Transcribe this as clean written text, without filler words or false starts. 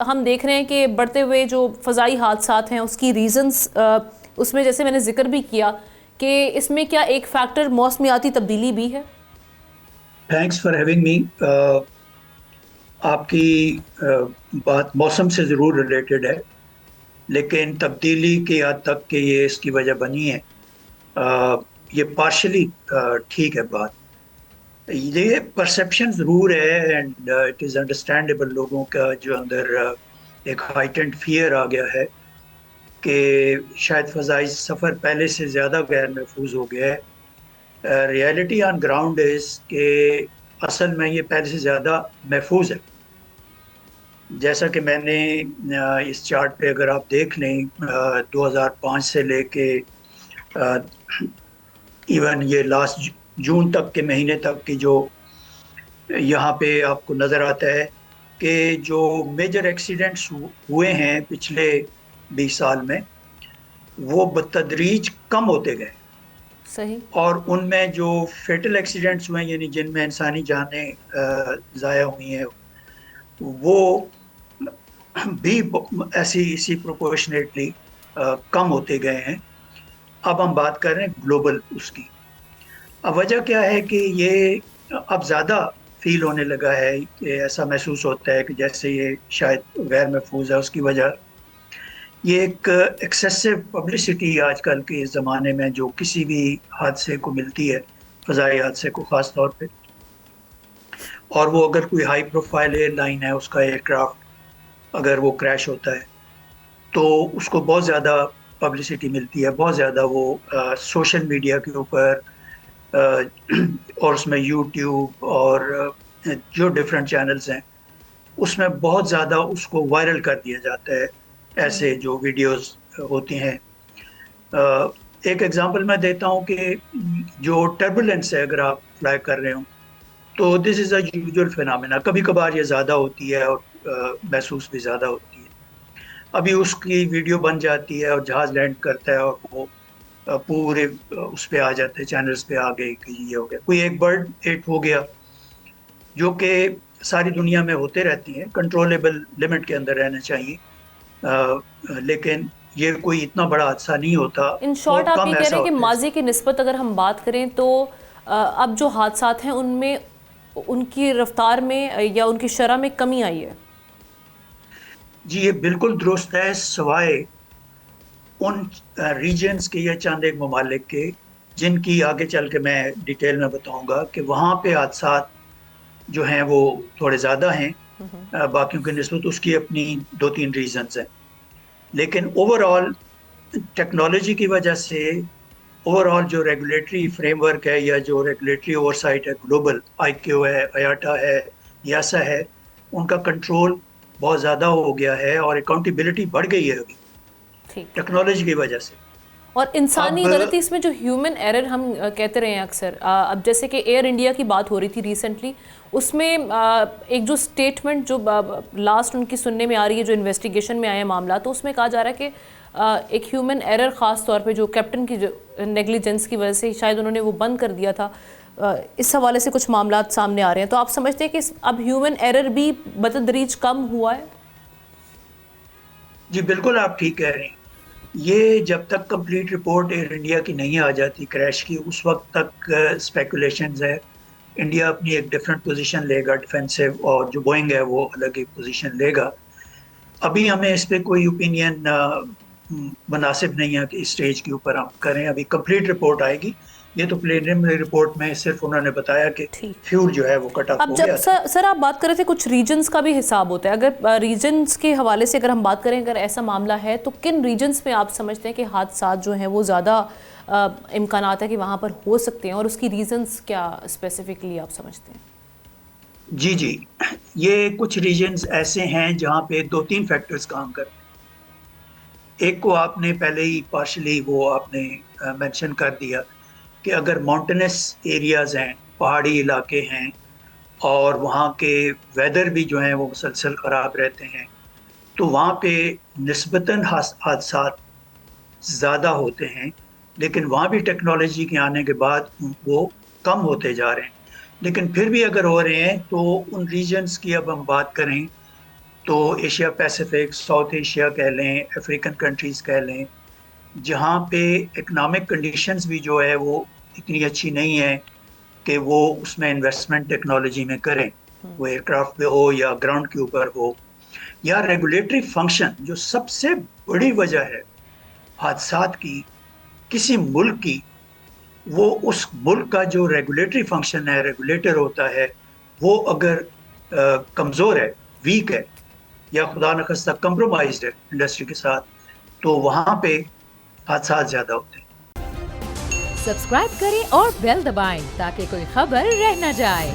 ہم دیکھ رہے ہیں کہ بڑھتے ہوئے جو فضائی حادثات ہیں اس کی ریزنز اس میں جیسے میں نے ذکر بھی کیا کہ اس میں کیا ایک فیکٹر موسمیاتی تبدیلی بھی ہے؟ Thanks for having me. آپ کی بات موسم سے ضرور ریلیٹڈ ہے، لیکن تبدیلی کی حد تک کہ یہ اس کی وجہ بنی ہے، یہ پارشلی ٹھیک ہے بات. یہ پرسپشن ضرور ہے اینڈ اٹ از انڈرسٹینڈیبل. لوگوں کا جو اندر ایک ہائٹنڈ فیئر آ گیا ہے کہ شاید فضائی سفر پہلے سے زیادہ غیر محفوظ ہو گیا ہے. ریئلٹی آن گراؤنڈ از کہ اصل میں یہ پہلے سے زیادہ محفوظ ہے. جیسا کہ میں نے اس چارٹ پہ اگر آپ دیکھ لیں 2005 سے لے کے ایون یہ لاسٹ جون تک کے مہینے تک کی جو یہاں پہ آپ کو نظر آتا ہے کہ جو میجر ایکسیڈنٹس ہوئے ہیں پچھلے 20 سال میں وہ بتدریج کم ہوتے گئے. صحیح. اور ان میں جو فیٹل ایکسیڈنٹس ہوئے یعنی جن میں انسانی جانیں ضائع ہوئی ہیں وہ بھی ایسی اسی پروپورشنیٹلی کم ہوتے گئے ہیں. اب ہم بات کر رہے ہیں گلوبل اس کی. اب وجہ کیا ہے کہ یہ اب زیادہ فیل ہونے لگا ہے کہ ایسا محسوس ہوتا ہے کہ جیسے یہ شاید غیر محفوظ ہے. اس کی وجہ یہ ایک ایکسیسو پبلسٹی آج کل کے زمانے میں جو کسی بھی حادثے کو ملتی ہے، فضائی حادثے کو خاص طور پہ، اور وہ اگر کوئی ہائی پروفائل ایئر لائن ہے، اس کا ایئر کرافٹ اگر وہ کریش ہوتا ہے تو اس کو بہت زیادہ پبلسٹی ملتی ہے، بہت زیادہ وہ سوشل میڈیا کے اوپر اور اس میں یوٹیوب اور جو ڈفرینٹ چینلز ہیں اس میں بہت زیادہ اس کو وائرل کر دیا جاتا ہے. ایسے جو ویڈیوز ہوتی ہیں، ایک ایگزامپل میں دیتا ہوں کہ جو ٹربولنس ہے اگر آپ فلائی کر رہے ہوں تو دس از اے یوزول فینامنا. کبھی کبھار یہ زیادہ ہوتی ہے اور محسوس بھی زیادہ ہوتی ہے. ابھی اس کی ویڈیو بن جاتی ہے اور جہاز لینڈ کرتا ہے اور وہ پورے اس پہ آ جاتے ہیں، چینلز پہ آ گئے کہ یہ ہو گیا، کوئی ایک برڈ ہٹ ہو گیا، جو کہ ساری دنیا میں ہوتے رہتی ہیں، کنٹرولیبل لمٹ کے اندر رہنا چاہیے. لیکن یہ کوئی اتنا بڑا حادثہ نہیں ہوتا، ان شارٹ بہت آپ کم یہ کہہ رہے ایسا ہیں کہ ہوتا ہے. ماضی کی نسبت اگر ہم بات کریں تو اب جو حادثات ہیں ان میں ان کی رفتار میں یا ان کی شرح میں کمی آئی ہے؟ جی یہ بالکل درست ہے، سوائے ان ریجنز کے یا چند ایک ممالک کے جن کی آگے چل کے میں ڈیٹیل میں بتاؤں گا کہ وہاں پہ حادثات جو ہیں وہ تھوڑے زیادہ ہیں باقیوں کی نسبت. اس کی اپنی 2-3 ریزنز ہیں، لیکن اوور آل ٹیکنالوجی کی وجہ سے اوور آل جو ریگولیٹری فریم ورک ہے یا جو ریگولیٹری اوور سائٹ ہے، گلوبل آئی کیو ہے، ایاٹا ہے، یاسا ہے، ان کا کنٹرول بہت زیادہ ہو گیا ہے اور اکاؤنٹیبلٹی بڑھ گئی ہے ابھی ٹھیک. ٹیکنالوجی کی وجہ سے. اور انسانی اب غلطی اس میں جو ہیومن ایرر ہم کہتے رہے ہیں اکثر، اب جیسے کہ ایئر انڈیا کی بات ہو رہی تھی ریسنٹلی، اس میں ایک جو سٹیٹمنٹ جو لاسٹ ان کی سننے میں آ رہی ہے، جو انویسٹیگیشن میں آئے ہیں معاملات، تو اس میں کہا جا رہا ہے کہ ایک ہیومن ایرر خاص طور پہ جو کیپٹن کی جو نیگلیجنس کی وجہ سے شاید انہوں نے وہ بند کر دیا تھا. اس حوالے سے کچھ معاملات سامنے آ رہے ہیں، تو آپ سمجھتے ہیں کہ اب ہیومن ایرر بھی بتدریج کم ہوا ہے؟ جی بالکل آپ ٹھیک کہہ رہے ہیں. یہ جب تک کمپلیٹ رپورٹ ایئر انڈیا کی نہیں آ جاتی کریش کی، اس وقت تک اسپیکولیشنز ہے. انڈیا اپنی ایک ڈفرینٹ پوزیشن لے گا ڈیفینسو، اور جو بوئنگ ہے وہ الگ ایک پوزیشن لے گا. ابھی ہمیں اس پہ کوئی اوپینین مناسب نہیں ہے کہ اس سٹیج کے اوپر ہم کریں. ابھی کمپلیٹ رپورٹ آئے گی. یہ تو پریلیمنری رپورٹ میں صرف انہوں نے بتایا کہ ٹھیک. فیول جو ہے وہ کٹ آف اب ہو جب گیا تھا. سر آپ بات کر رہے تھے کچھ ریجنز کا بھی حساب ہوتا ہے، اگر ریجنز کے حوالے سے اگر ہم بات کریں، اگر ایسا معاملہ ہے تو کن ریجنز میں آپ سمجھتے ہیں کہ حادثات جو ہیں وہ زیادہ امکانات ہے کہ وہاں پر ہو سکتے ہیں، اور اس کی ریزنز کیا اسپیسیفکلی آپ سمجھتے ہیں؟ جی یہ کچھ ریجنز ایسے ہیں جہاں پہ 2-3 فیکٹرز کام کرتے ہیں. ایک کو آپ نے پہلے ہی پارشلی وہ آپ نے مینشن کر دیا کہ اگر ماؤنٹینس ایریاز ہیں، پہاڑی علاقے ہیں، اور وہاں کے ویدر بھی جو ہیں وہ مسلسل خراب رہتے ہیں، تو وہاں پہ نسبتاً حادثات زیادہ ہوتے ہیں. لیکن وہاں بھی ٹیکنالوجی کے آنے کے بعد وہ کم ہوتے جا رہے ہیں. لیکن پھر بھی اگر ہو رہے ہیں تو ان ریجنز کی اب ہم بات کریں تو ایشیا پیسیفک، ساؤتھ ایشیا کہہ لیں، افریقن کنٹریز کہہ لیں، جہاں پہ اکنامک کنڈیشنز بھی جو ہے وہ اتنی اچھی نہیں ہے کہ وہ اس میں انویسٹمنٹ ٹیکنالوجی میں کریں، وہ ایئر کرافٹ پہ ہو یا گراؤنڈ کے اوپر ہو، یا ریگولیٹری فنکشن جو سب سے بڑی وجہ ہے حادثات کی کسی ملک کی، وہ اس ملک کا جو ریگولیٹری فنکشن ہے، ریگولیٹر ہوتا ہے، وہ اگر کمزور ہے، ویک ہے، یا خدا نخواستہ کمپرومائزڈ ہے انڈسٹری کے ساتھ، تو وہاں پہ حادثات زیادہ ہوتے ہیں۔ سبسکرائب کریں اور بیل دبائیں تاکہ کوئی خبر رہ نہ جائے۔